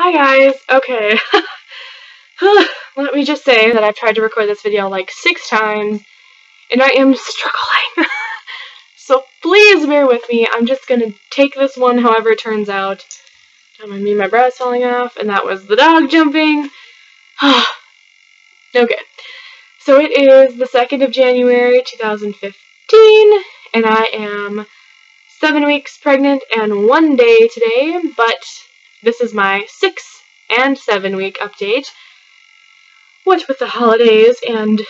Hi guys, okay. Let me just say that I've tried to record this video like 6 times and I am struggling. So please bear with me. I'm just gonna take this one however it turns out. My brow's falling off, and that was the dog jumping. Okay, so it is the 2nd of January 2015, and I am 7 weeks pregnant and 1 day today, but this is my 6 and 7 week update. What with the holidays and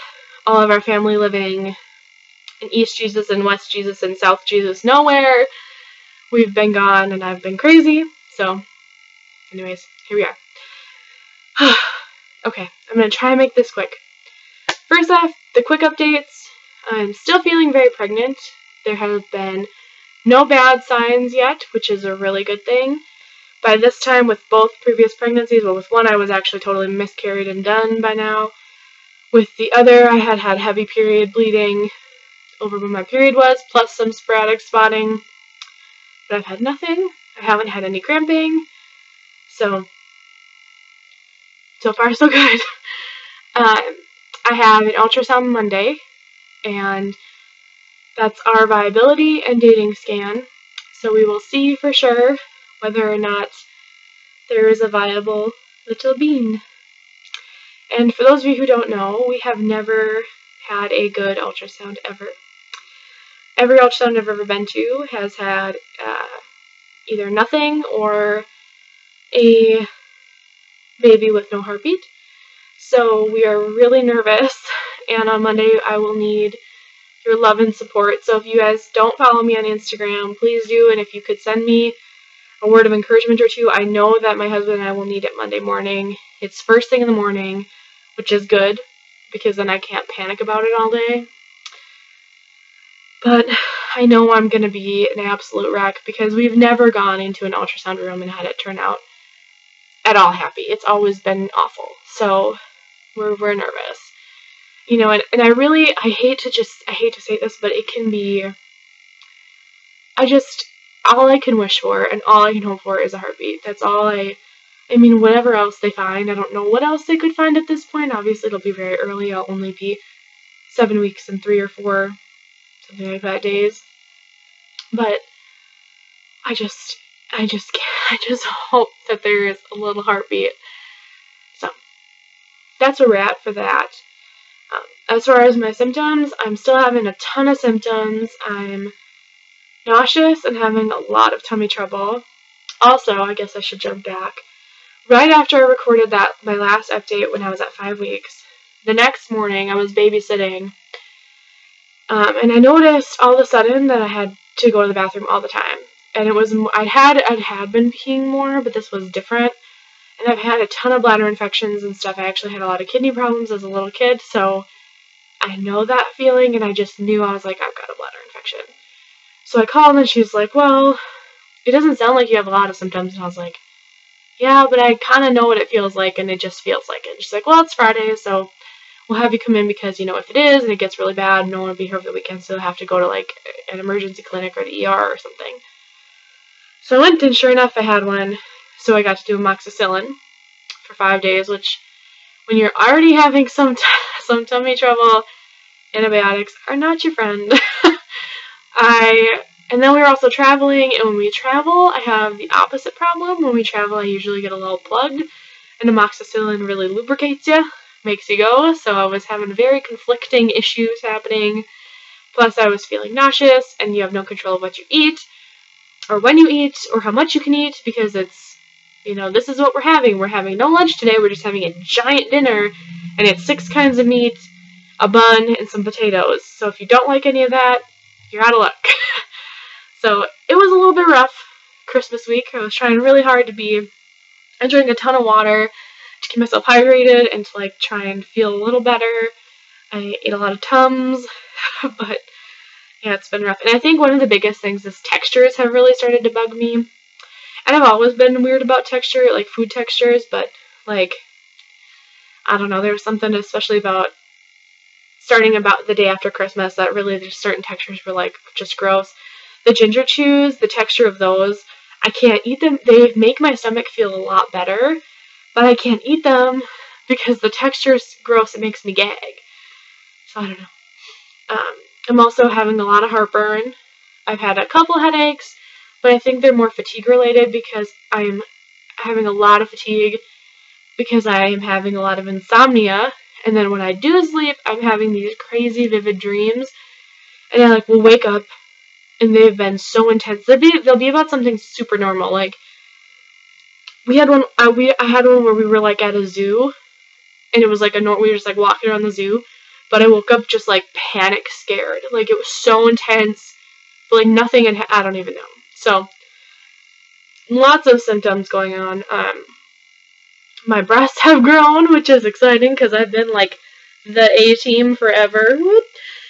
all of our family living in East Jesus and West Jesus and South Jesus nowhere, we've been gone and I've been crazy. So, anyways, here we are. Okay, I'm going to try and make this quick. First off, the quick updates. I'm still feeling very pregnant. There have been no bad signs yet, which is a really good thing. By this time, with both previous pregnancies, well, with one I was actually totally miscarried and done by now. With the other, I had heavy period bleeding over when my period was, plus some sporadic spotting. But I've had nothing. I haven't had any cramping. So far so good. I have an ultrasound Monday, and that's our viability and dating scan. So we will see for sure whether or not there is a viable little bean. And for those of you who don't know, we have never had a good ultrasound ever. Every ultrasound I've ever been to has had either nothing or a baby with no heartbeat. So we are really nervous, and on Monday I will need your love and support. So if you guys don't follow me on Instagram, please do, and if you could send me a word of encouragement or two. I know that my husband and I will need it Monday morning. It's first thing in the morning, which is good, because then I can't panic about it all day. But I know I'm going to be an absolute wreck, because we've never gone into an ultrasound room and had it turn out at all happy. It's always been awful. So we're nervous. You know, and I hate to say this, but it can be, all I can wish for and all I can hope for is a heartbeat. That's all I mean, whatever else they find, I don't know what else they could find at this point. Obviously, it'll be very early. I'll only be 7 weeks and 3 or 4, something like that, days. But I just hope that there is a little heartbeat. So that's where we're at for that. As far as my symptoms, I'm still having a ton of symptoms. I'm nauseous and having a lot of tummy trouble. Also, I guess I should jump back. Right after I recorded my last update when I was at 5 weeks, the next morning I was babysitting, and I noticed all of a sudden that I had to go to the bathroom all the time. And it was, I had been peeing more, but this was different. And I've had a ton of bladder infections and stuff. I actually had a lot of kidney problems as a little kid, so I know that feeling, and I just knew, I was like, I've got a bladder infection. So I called, and she's like, well, it doesn't sound like you have a lot of symptoms. And I was like, yeah, but I kind of know what it feels like, and it just feels like it. And she's like, well, it's Friday, so we'll have you come in, because, you know, if it is and it gets really bad, no one will be here over the weekend, so you'll have to go to, like, an emergency clinic or the ER or something. So I went, and sure enough, I had one. So I got to do amoxicillin for 5 days, which, when you're already having some tummy trouble, antibiotics are not your friend. And then we were also traveling, and when we travel, I have the opposite problem. When we travel, I usually get a little plugged, and amoxicillin really lubricates you, makes you go, so I was having very conflicting issues happening. Plus, I was feeling nauseous, and you have no control of what you eat, or when you eat, or how much you can eat, because it's, you know, this is what we're having. We're having no lunch today, we're just having a giant dinner, and it's 6 kinds of meat, a bun, and some potatoes. So if you don't like any of that, you're out of luck. So it was a little bit rough Christmas week. I was trying really hard I drank a ton of water to keep myself hydrated and to, like, try and feel a little better. I ate a lot of Tums, but yeah, it's been rough. And I think one of the biggest things is textures have really started to bug me. And I've always been weird about texture, like food textures, but, like, I don't know, there was something especially about starting about the day after Christmas that really just certain textures were, like, just gross. The ginger chews, the texture of those, I can't eat them. They make my stomach feel a lot better, but I can't eat them because the texture is gross. It makes me gag. So I don't know. I'm also having a lot of heartburn. I've had a couple headaches, but I think they're more fatigue related because I'm having a lot of fatigue because I am having a lot of insomnia. And then when I do sleep, I'm having these crazy vivid dreams. And I will wake up and they've been so intense. They'll be about something super normal. Like, we had one, I had one where we were at a zoo, and it was we were just walking around the zoo, but I woke up just panic scared. It was so intense, but nothing, and I don't even know. So, lots of symptoms going on. My breasts have grown, which is exciting because I've been the A-team forever.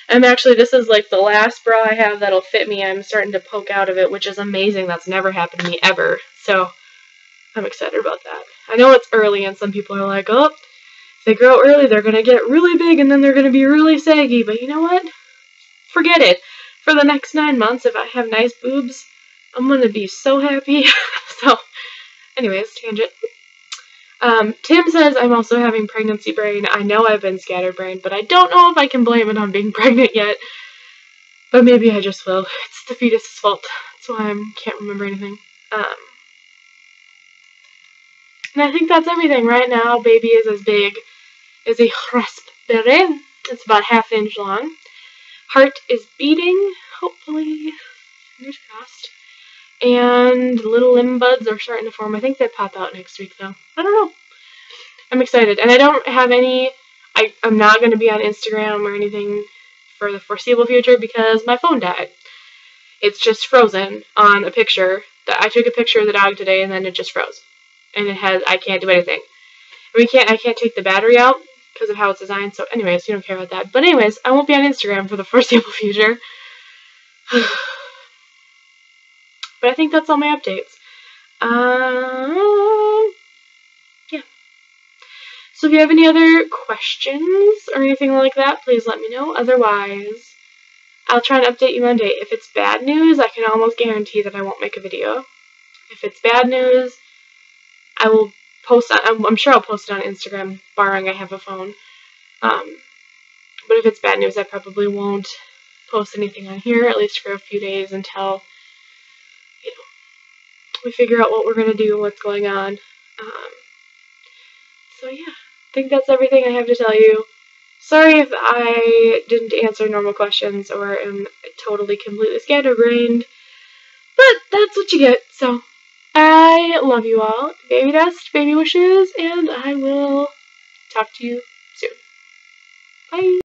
I'm actually, this is the last bra I have that'll fit me. I'm starting to poke out of it, which is amazing. That's never happened to me ever. So I'm excited about that. I know it's early and some people are like, oh, if they grow early, they're going to get really big and then they're going to be really saggy. But you know what? Forget it. For the next 9 months, if I have nice boobs, I'm going to be so happy. So anyways, tangent. Tim says I'm also having pregnancy brain. I know I've been scatterbrained, but I don't know if I can blame it on being pregnant yet. But maybe I just will. It's the fetus's fault. That's why I can't remember anything. And I think that's everything. Right now, baby is as big as a raspberry. It's about ½ inch long. Heart is beating, hopefully. Fingers crossed. And little limb buds are starting to form. I think they pop out next week, though. I don't know. I'm excited. And I don't have any... I'm not going to be on Instagram or anything for the foreseeable future because my phone died. It's just frozen on a picture. I took a picture of the dog today and then it just froze. And I can't do anything. I can't take the battery out because of how it's designed. So anyways, you don't care about that. But anyways, I won't be on Instagram for the foreseeable future. But I think that's all my updates. Yeah. So if you have any other questions or anything like that, please let me know. Otherwise, I'll try and update you Monday. If it's bad news, I can almost guarantee that I won't make a video. If it's bad news, I will post I'm sure I'll post it on Instagram, barring I have a phone. But if it's bad news, I probably won't post anything on here, at least for a few days until, we figure out what we're going to do, what's going on. So yeah, I think that's everything I have to tell you. Sorry if I didn't answer normal questions or am totally, completely scatterbrained, but that's what you get. So I love you all. Baby dust, baby wishes, and I will talk to you soon. Bye.